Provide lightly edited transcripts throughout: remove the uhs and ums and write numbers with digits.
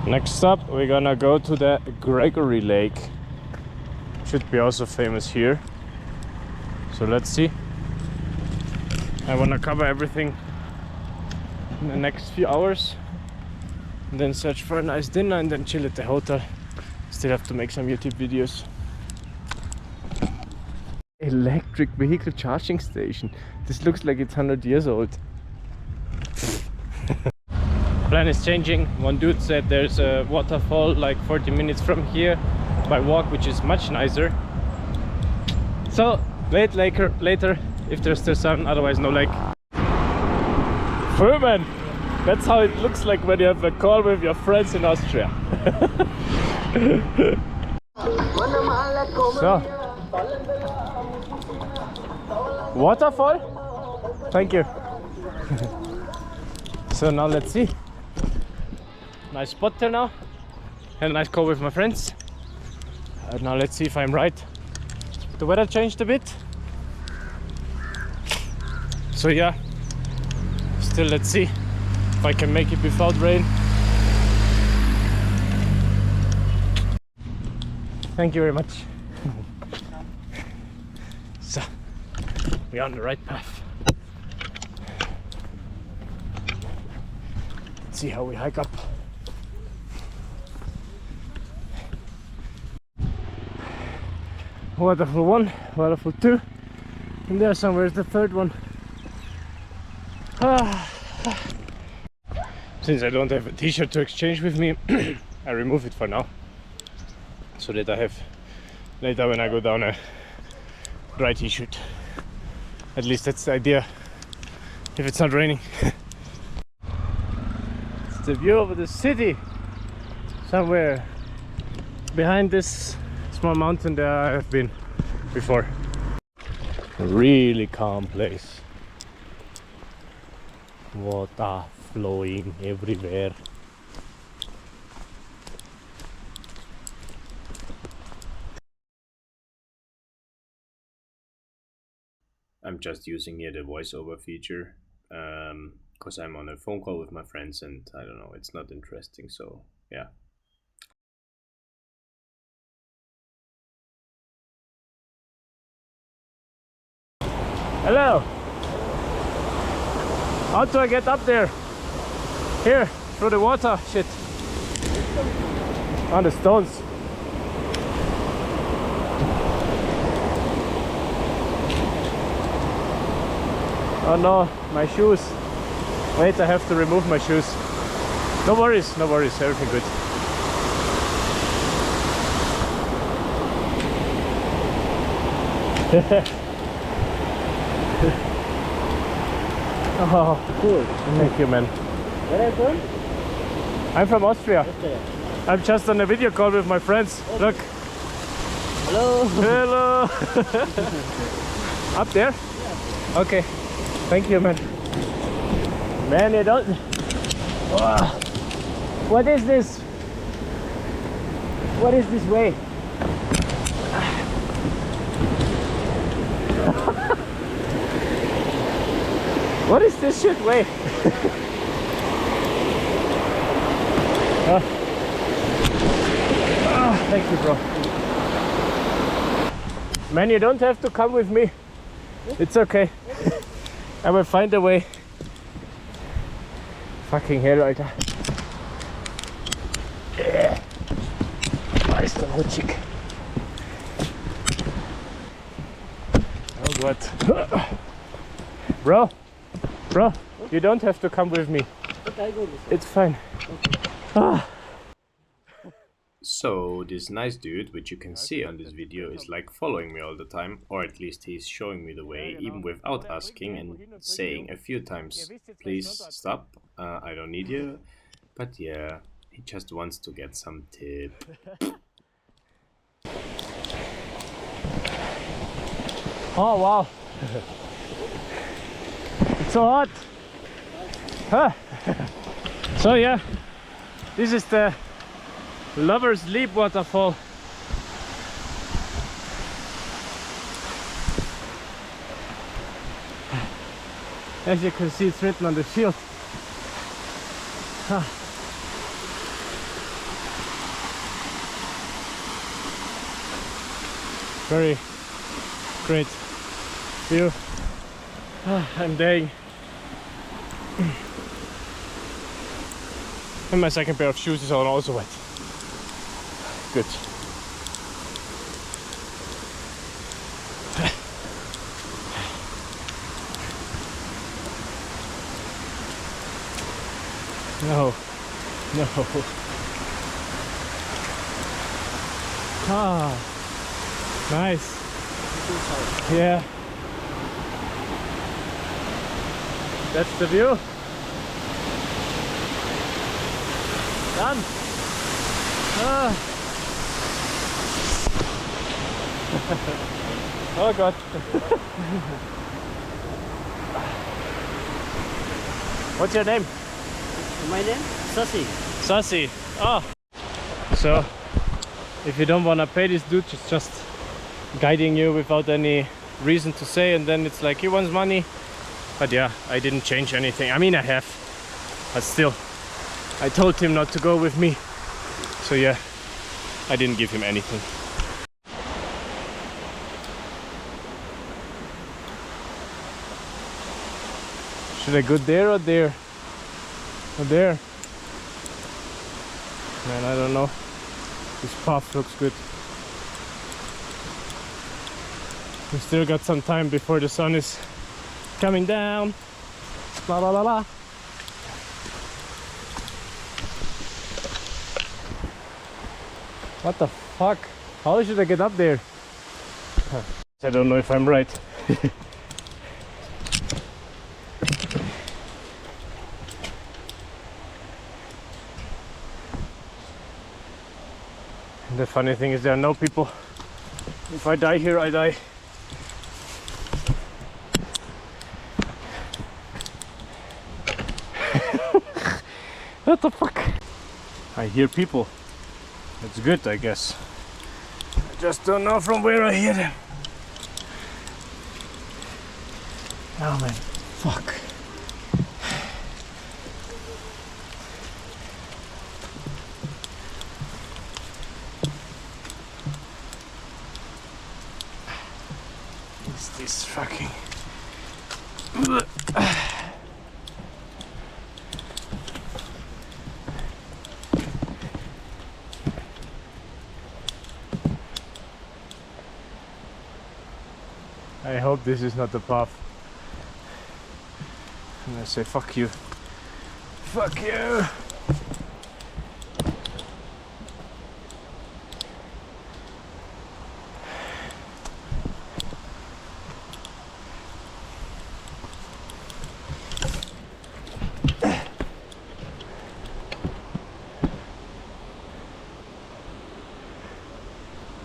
Next up, we're gonna go to the Gregory Lake. Should be also famous here. So let's see. I wanna cover everything in the next few hours, and then search for a nice dinner and then chill at the hotel. Still have to make some YouTube videos. Electric vehicle charging station. This looks like it's 100 years old. Plan is changing. One dude said there's a waterfall like 40 minutes from here by walk, which is much nicer. So wait later if there's still sun, otherwise no lake. Firman! That's how it looks like when you have a call with your friends in Austria. So, waterfall? Thank you. So now let's see. Nice spot till now. Had a nice call with my friends. Now let's see if I'm right. The weather changed a bit. So yeah, still let's see if I can make it without rain. Thank you very much. So, we're on the right path. Let's see how we hike up. Waterfall 1, waterfall 2, and there somewhere is the third one. Since I don't have a t-shirt to exchange with me, I remove it for now, so that I have later when I go down a dry t-shirt. At least that's the idea, if it's not raining. It's the view over the city. Somewhere behind this small mountain there I have been before. A really calm place. Water flowing everywhere. I'm just using here the voiceover feature because I'm on a phone call with my friends and I don't know, it's not interesting, so yeah. Hello! How do I get up there? Here, through the water, shit. On the stones. Oh no, my shoes. Wait, I have to remove my shoes. No worries, everything good. Oh, cool. Thank you, man. Where are you from? I'm from Austria. Okay. I'm just on a video call with my friends. Okay. Look. Hello. Hello. Up there? Yeah. Okay. Thank you, man. Man, you don't... Oh. What is this? What is this way? What is this shit way? Thank you, bro. Man, you don't have to come with me. It's okay. I will find a way. Fucking hell, Alter. War ist denn rutschig? Oh Gott. Bro, you don't have to come with me. It's fine. Okay. So this nice dude, which you can see on this video, is like following me all the time, or at least he's showing me the way, even without asking and saying a few times, please stop, I don't need you. But yeah, he just wants to get some tip. Oh wow. It's so hot. Huh. So yeah, this is the Lover's Leap waterfall. As you can see, it's written on the shield. Very great view. I'm dying. And my second pair of shoes is also wet. Good. No. Ah, nice. Yeah. That's the view. Done. Ah. Oh God. What's your name? My name? Sasi. Sasi. Oh. So, if you don't want to pay this dude, it's just guiding you without any reason to say, and then it's like he wants money. But yeah, I didn't change anything. I mean, I have, but still, I told him not to go with me. So yeah, I didn't give him anything. Should I go there or there? Or there? Man, I don't know. This path looks good. We still got some time before the sun is coming down. La la la la. What the fuck? How should I get up there? I don't know if I'm right. The funny thing is there are no people. If I die here, I die. What the fuck? I hear people. It's good, I guess. I just don't know from where I hear them. Oh man, fuck. What's this fucking... I hope this is not the path. And I say fuck you. Fuck you!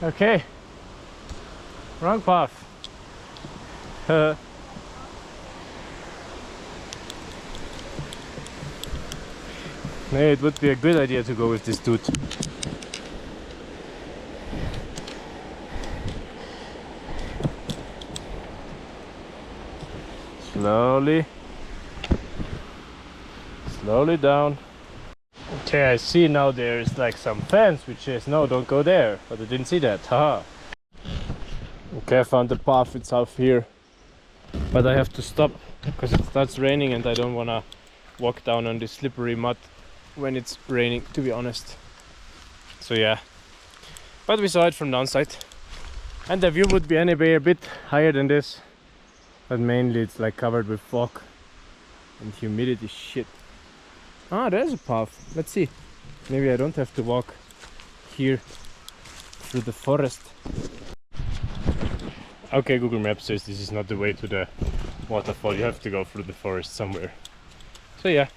Okay. Wrong path. Hey, it would be a good idea to go with this dude. Slowly. Slowly down. Okay, I see now there is like some fence which says no, don't go there. But I didn't see that. Haha. Okay, I found the path itself here. But I have to stop because it starts raining and I don't want to walk down on this slippery mud when it's raining, to be honest. So yeah, but we saw it from downside and the view would be anyway a bit higher than this, but mainly it's like covered with fog and humidity shit. Ah, there's a path. Let's see, maybe I don't have to walk here through the forest. Okay, Google Maps says this is not the way to the waterfall. You have to go through the forest somewhere. So yeah,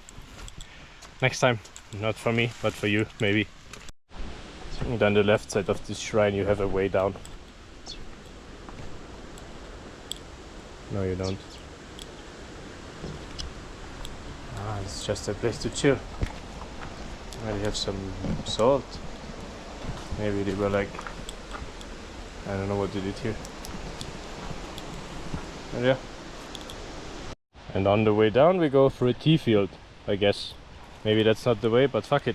next time, not for me, but for you, maybe. And on the left side of this shrine you have a way down. No, you don't. Ah, it's just a place to chill. Maybe have some salt. Maybe they were like, I don't know what they did here. And yeah. And on the way down we go through a tea field, I guess. Maybe that's not the way, but fuck it.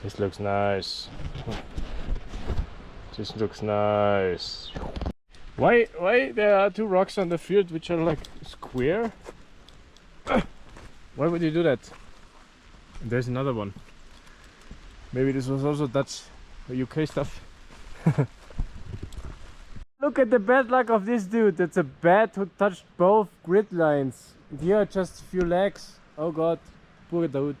This looks nice. This looks nice. Why there are two rocks on the field which are like square? Why would you do that? And there's another one. Maybe this was also Dutch or UK stuff. Look at the bad luck of this dude. That's a bat who touched both grid lines. And here are just a few legs. Oh god, poor dude.